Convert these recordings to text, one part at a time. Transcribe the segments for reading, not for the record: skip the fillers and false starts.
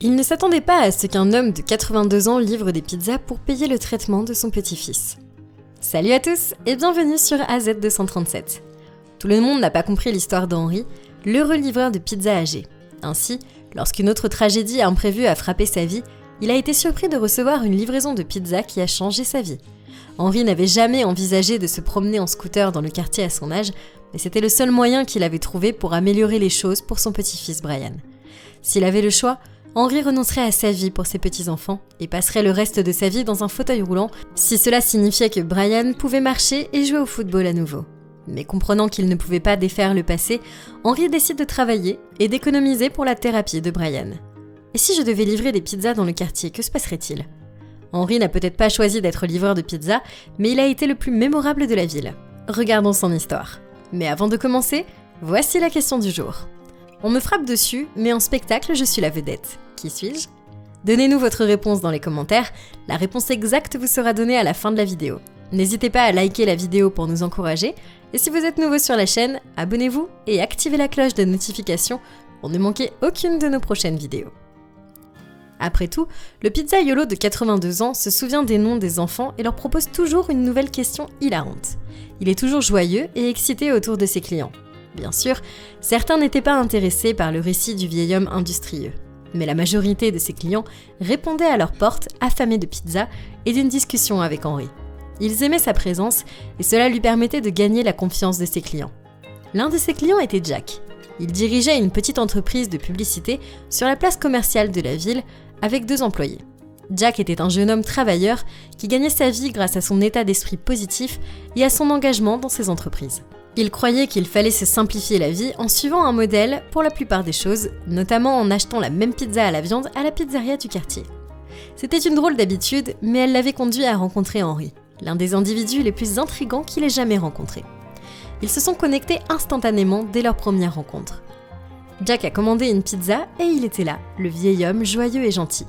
Il ne s'attendait pas à ce qu'un homme de 82 ans livre des pizzas pour payer le traitement de son petit-fils. Salut à tous et bienvenue sur AZ237. Tout le monde n'a pas compris l'histoire d'Henri, l'heureux livreur de pizza âgé. Ainsi, lorsqu'une autre tragédie imprévue a frappé sa vie, il a été surpris de recevoir une livraison de pizza qui a changé sa vie. Henri n'avait jamais envisagé de se promener en scooter dans le quartier à son âge, mais c'était le seul moyen qu'il avait trouvé pour améliorer les choses pour son petit-fils Brian. S'il avait le choix, Henri renoncerait à sa vie pour ses petits-enfants et passerait le reste de sa vie dans un fauteuil roulant si cela signifiait que Brian pouvait marcher et jouer au football à nouveau. Mais comprenant qu'il ne pouvait pas défaire le passé, Henri décide de travailler et d'économiser pour la thérapie de Brian. Et si je devais livrer des pizzas dans le quartier, que se passerait-il ? Henri n'a peut-être pas choisi d'être livreur de pizza, mais il a été le plus mémorable de la ville. Regardons son histoire. Mais avant de commencer, voici la question du jour. On me frappe dessus, mais en spectacle, je suis la vedette. Qui suis-je ? Donnez-nous votre réponse dans les commentaires. La réponse exacte vous sera donnée à la fin de la vidéo. N'hésitez pas à liker la vidéo pour nous encourager. Et si vous êtes nouveau sur la chaîne, abonnez-vous et activez la cloche de notification pour ne manquer aucune de nos prochaines vidéos. Après tout, le pizzaiolo de 82 ans se souvient des noms des enfants et leur propose toujours une nouvelle question hilarante. Il est toujours joyeux et excité autour de ses clients. Bien sûr, certains n'étaient pas intéressés par le récit du vieil homme industrieux. Mais la majorité de ses clients répondaient à leur porte affamés de pizza et d'une discussion avec Henri. Ils aimaient sa présence et cela lui permettait de gagner la confiance de ses clients. L'un de ses clients était Jack. Il dirigeait une petite entreprise de publicité sur la place commerciale de la ville avec 2 employés. Jack était un jeune homme travailleur qui gagnait sa vie grâce à son état d'esprit positif et à son engagement dans ses entreprises. Il croyait qu'il fallait se simplifier la vie en suivant un modèle pour la plupart des choses, notamment en achetant la même pizza à la viande à la pizzeria du quartier. C'était une drôle d'habitude, mais elle l'avait conduit à rencontrer Henri, l'un des individus les plus intrigants qu'il ait jamais rencontrés. Ils se sont connectés instantanément dès leur première rencontre. Jack a commandé une pizza et il était là, le vieil homme joyeux et gentil.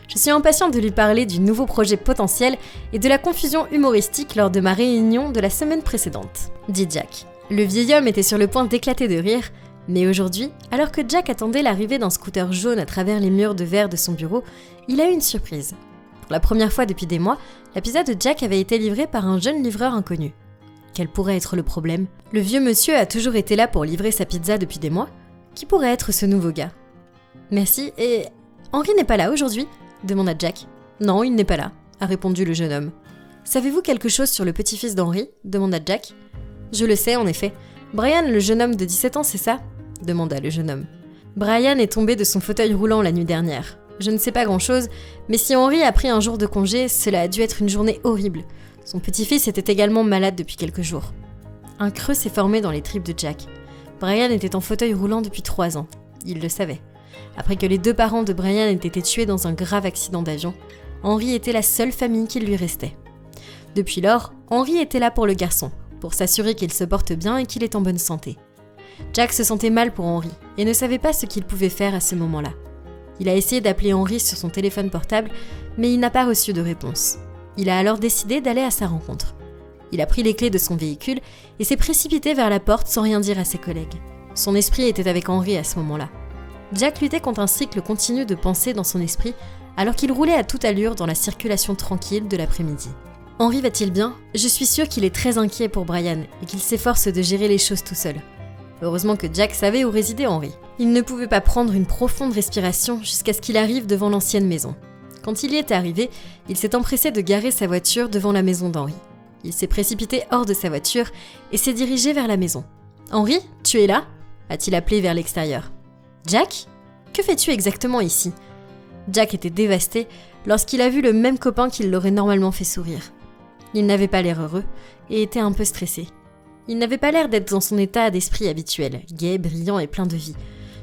Je suis impatient de lui parler du nouveau projet potentiel et de la confusion humoristique lors de ma réunion de la semaine précédente, dit Jack. Le vieil homme était sur le point d'éclater de rire, mais aujourd'hui, alors que Jack attendait l'arrivée d'un scooter jaune à travers les murs de verre de son bureau, il a eu une surprise. Pour la première fois depuis des mois, la pizza de Jack avait été livrée par un jeune livreur inconnu. Quel pourrait être le problème ? Le vieux monsieur a toujours été là pour livrer sa pizza depuis des mois. Qui pourrait être ce nouveau gars ? Merci, et... Henri n'est pas là aujourd'hui ? Demanda Jack. Non, il n'est pas là, a répondu le jeune homme. Savez-vous quelque chose sur le petit-fils d'Henri ? Demanda Jack. Je le sais, en effet. Brian, le jeune homme de 17 ans, c'est ça ? Demanda le jeune homme. Brian est tombé de son fauteuil roulant la nuit dernière. Je ne sais pas grand-chose, mais si Henri a pris un jour de congé, cela a dû être une journée horrible. Son petit-fils était également malade depuis quelques jours. Un creux s'est formé dans les tripes de Jack. Brian était en fauteuil roulant depuis 3 ans. Il le savait. Après que les 2 parents de Brian aient été tués dans un grave accident d'avion, Henri était la seule famille qui lui restait. Depuis lors, Henri était là pour le garçon, pour s'assurer qu'il se porte bien et qu'il est en bonne santé. Jack se sentait mal pour Henri et ne savait pas ce qu'il pouvait faire à ce moment-là. Il a essayé d'appeler Henri sur son téléphone portable, mais il n'a pas reçu de réponse. Il a alors décidé d'aller à sa rencontre. Il a pris les clés de son véhicule et s'est précipité vers la porte sans rien dire à ses collègues. Son esprit était avec Henri à ce moment-là. Jack luttait contre un cycle continu de pensées dans son esprit alors qu'il roulait à toute allure dans la circulation tranquille de l'après-midi. Henri va-t-il bien ? Je suis sûre qu'il est très inquiet pour Brian et qu'il s'efforce de gérer les choses tout seul. Heureusement que Jack savait où résidait Henri. Il ne pouvait pas prendre une profonde respiration jusqu'à ce qu'il arrive devant l'ancienne maison. Quand il y est arrivé, il s'est empressé de garer sa voiture devant la maison d'Henri. Il s'est précipité hors de sa voiture et s'est dirigé vers la maison. « Henri, tu es là ?» a-t-il appelé vers l'extérieur. « Jack ? Que fais-tu exactement ici ?» Jack était dévasté lorsqu'il a vu le même copain qui l'aurait normalement fait sourire. Il n'avait pas l'air heureux et était un peu stressé. Il n'avait pas l'air d'être dans son état d'esprit habituel, gai, brillant et plein de vie.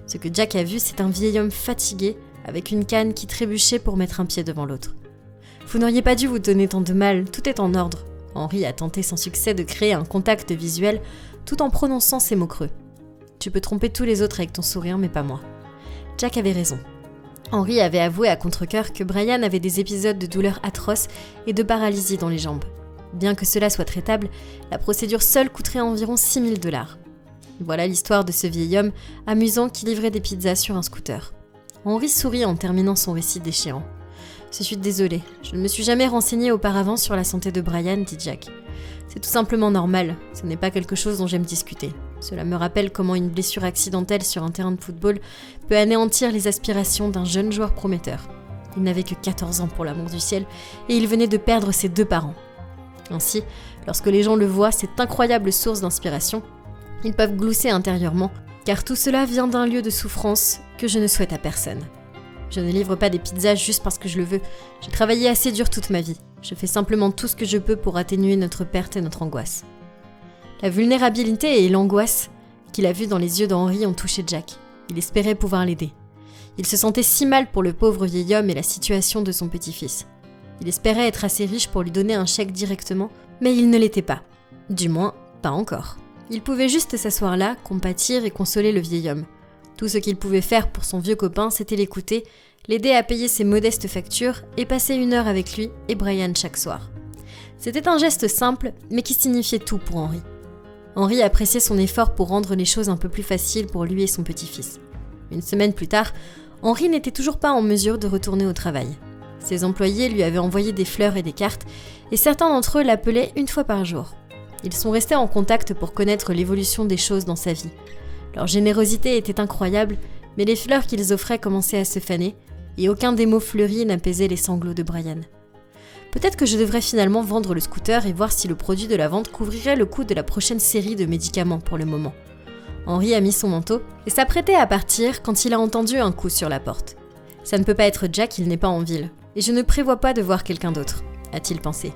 Ce que Jack a vu, c'est un vieil homme fatigué, avec une canne qui trébuchait pour mettre un pied devant l'autre. « Vous n'auriez pas dû vous donner tant de mal, tout est en ordre. » Henri a tenté sans succès de créer un contact visuel tout en prononçant ces mots creux. « Tu peux tromper tous les autres avec ton sourire, mais pas moi. » Jack avait raison. Henri avait avoué à contre-cœur que Brian avait des épisodes de douleur atroces et de paralysie dans les jambes. Bien que cela soit traitable, la procédure seule coûterait environ 6 000 $. Voilà l'histoire de ce vieil homme amusant qui livrait des pizzas sur un scooter. Henri sourit en terminant son récit déchirant. « Je suis désolé, je ne me suis jamais renseigné auparavant sur la santé de Brian, dit Jack. C'est tout simplement normal, ce n'est pas quelque chose dont j'aime discuter. Cela me rappelle comment une blessure accidentelle sur un terrain de football peut anéantir les aspirations d'un jeune joueur prometteur. Il n'avait que 14 ans pour l'amour du ciel, et il venait de perdre ses 2 parents. Ainsi, lorsque les gens le voient, cette incroyable source d'inspiration, ils peuvent glousser intérieurement, car tout cela vient d'un lieu de souffrance que je ne souhaite à personne. Je ne livre pas des pizzas juste parce que je le veux, j'ai travaillé assez dur toute ma vie. Je fais simplement tout ce que je peux pour atténuer notre perte et notre angoisse. » La vulnérabilité et l'angoisse qu'il a vues dans les yeux d'Henri ont touché Jack. Il espérait pouvoir l'aider. Il se sentait si mal pour le pauvre vieil homme et la situation de son petit-fils. Il espérait être assez riche pour lui donner un chèque directement, mais il ne l'était pas. Du moins, pas encore. Il pouvait juste s'asseoir là, compatir et consoler le vieil homme. Tout ce qu'il pouvait faire pour son vieux copain, c'était l'écouter, l'aider à payer ses modestes factures et passer 1 heure avec lui et Brian chaque soir. C'était un geste simple, mais qui signifiait tout pour Henri. Henri appréciait son effort pour rendre les choses un peu plus faciles pour lui et son petit-fils. 1 semaine plus tard, Henri n'était toujours pas en mesure de retourner au travail. Ses employés lui avaient envoyé des fleurs et des cartes, et certains d'entre eux l'appelaient 1 fois par jour. Ils sont restés en contact pour connaître l'évolution des choses dans sa vie. Leur générosité était incroyable, mais les fleurs qu'ils offraient commençaient à se faner, et aucun des mots fleuris n'apaisait les sanglots de Brian. Peut-être que je devrais finalement vendre le scooter et voir si le produit de la vente couvrirait le coût de la prochaine série de médicaments pour le moment. Henri a mis son manteau et s'apprêtait à partir quand il a entendu un coup sur la porte. Ça ne peut pas être Jack, il n'est pas en ville, et je ne prévois pas de voir quelqu'un d'autre, a-t-il pensé.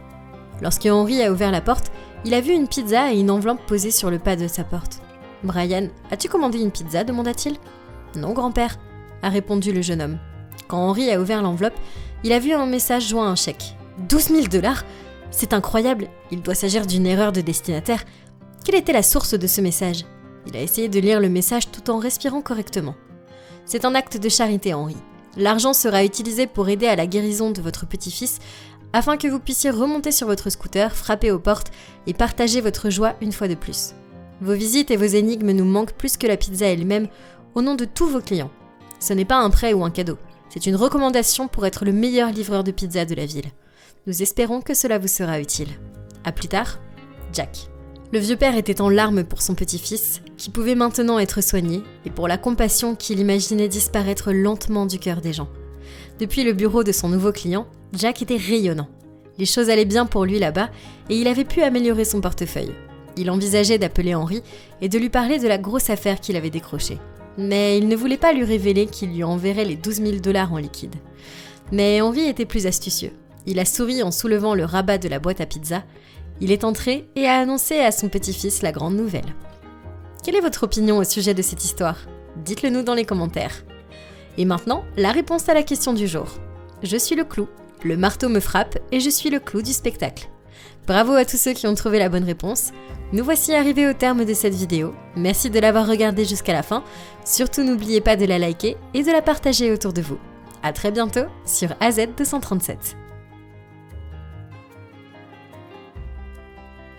Lorsque Henri a ouvert la porte, il a vu une pizza et une enveloppe posée sur le pas de sa porte. « Brian, as-tu commandé une pizza ?» demanda-t-il. « Non, grand-père » a répondu le jeune homme. Quand Henri a ouvert l'enveloppe, il a vu un message joint à un chèque. 12 000 $? C'est incroyable, il doit s'agir d'une erreur de destinataire. Quelle était la source de ce message? Il a essayé de lire le message tout en respirant correctement. C'est un acte de charité, Henri. L'argent sera utilisé pour aider à la guérison de votre petit-fils afin que vous puissiez remonter sur votre scooter, frapper aux portes et partager votre joie 1 fois de plus. Vos visites et vos énigmes nous manquent plus que la pizza elle-même au nom de tous vos clients. Ce n'est pas un prêt ou un cadeau, c'est une recommandation pour être le meilleur livreur de pizza de la ville. Nous espérons que cela vous sera utile. À plus tard, Jack. Le vieux père était en larmes pour son petit-fils, qui pouvait maintenant être soigné, et pour la compassion qu'il imaginait disparaître lentement du cœur des gens. Depuis le bureau de son nouveau client, Jack était rayonnant. Les choses allaient bien pour lui là-bas, et il avait pu améliorer son portefeuille. Il envisageait d'appeler Henri et de lui parler de la grosse affaire qu'il avait décrochée. Mais il ne voulait pas lui révéler qu'il lui enverrait les 12 000 $ en liquide. Mais Henri était plus astucieux. Il a souri en soulevant le rabat de la boîte à pizza. Il est entré et a annoncé à son petit-fils la grande nouvelle. Quelle est votre opinion au sujet de cette histoire? Dites-le nous dans les commentaires. Et maintenant, la réponse à la question du jour. Je suis le clou, le marteau me frappe et je suis le clou du spectacle. Bravo à tous ceux qui ont trouvé la bonne réponse. Nous voici arrivés au terme de cette vidéo. Merci de l'avoir regardée jusqu'à la fin. Surtout n'oubliez pas de la liker et de la partager autour de vous. À très bientôt sur AZ237.